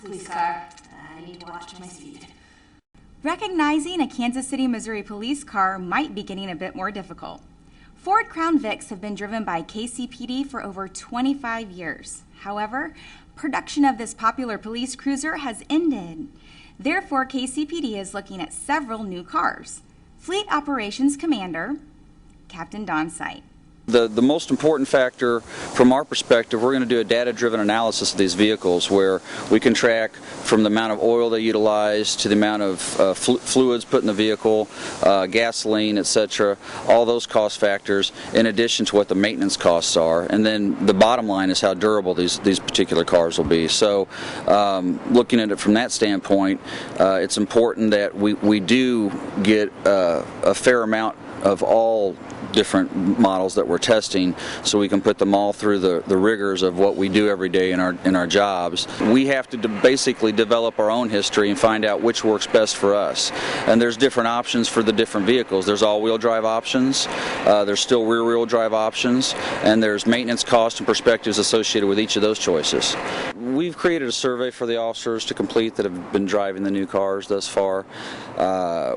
a police car. I need to watch my speed. Recognizing a Kansas City, Missouri police car might be getting a bit more difficult. Ford Crown Vics have been driven by KCPD for over 25 years. However, production of this popular police cruiser has ended. Therefore, KCPD is looking at several new cars. Fleet Operations Commander, Captain Don Sight. The most important factor from our perspective, we're going to do a data-driven analysis of these vehicles where we can track from the amount of oil they utilize to the amount of fluids put in the vehicle, gasoline, etc., all those cost factors in addition to what the maintenance costs are. And then the bottom line is how durable these particular cars will be. So looking at it from that standpoint, it's important that we do get a fair amount of all different models that we're testing so we can put them all through the rigors of what we do every day in our jobs. We have to basically develop our own history and find out which works best for us. And there's different options for the different vehicles. There's all-wheel drive options, there's still rear-wheel drive options, and there's maintenance costs and perspectives associated with each of those choices. We've created a survey for the officers to complete that have been driving the new cars thus far.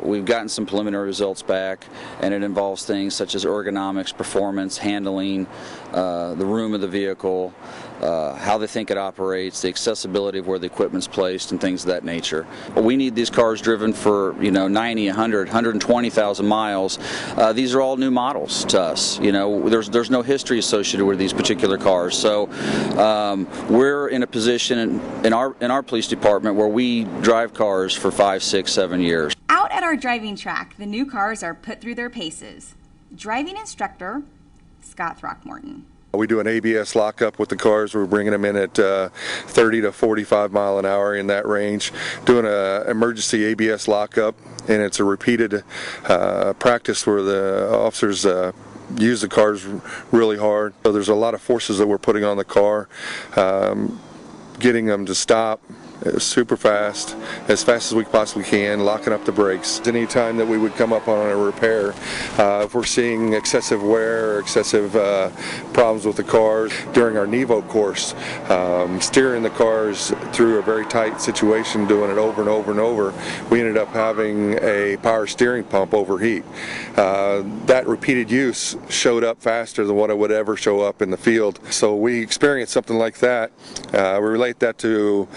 We've gotten some preliminary results back, and it involves things such as ergonomics, performance, handling, the room of the vehicle, how they think it operates, the accessibility of where the equipment's placed, and things of that nature. We need these cars driven for 90, 100, 120,000 miles. These are all new models to us. There's no history associated with these particular cars. So we're in a position in our police department where we drive cars for 5, 6, 7 years. Out at our driving track, the new cars are put through their paces. Driving instructor, Scott Throckmorton. We do an ABS lockup with the cars. We're bringing them in at 30 to 45 mile an hour in that range, doing an emergency ABS lockup, and it's a repeated practice where the officers use the cars really hard. So there's a lot of forces that we're putting on the car, getting them to stop super fast as we possibly can, locking up the brakes. Any time that we would come up on a repair, if we're seeing excessive wear or excessive problems with the cars during our Nevo course, steering the cars through a very tight situation, doing it over and over and over, we ended up having a power steering pump overheat. That repeated use showed up faster than what it would ever show up in the field. So we experienced something like that. We relate that to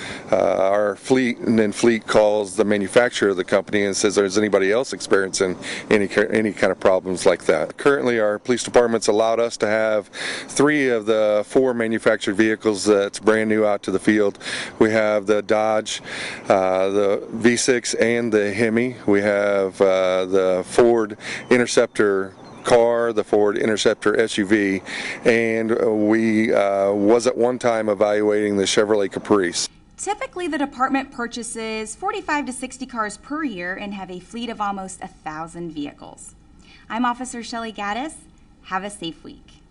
our fleet, and then fleet calls the manufacturer of the company and says, is anybody else experiencing any kind of problems like that? Currently, our police department's allowed us to have 3 of the 4 manufactured vehicles that's brand new out to the field. We have the Dodge, the V6, and the Hemi. We have the Ford Interceptor car, the Ford Interceptor SUV, and we was at one time evaluating the Chevrolet Caprice. Typically, the department purchases 45 to 60 cars per year and have a fleet of almost 1,000 vehicles. I'm Officer Shelley Gaddis. Have a safe week.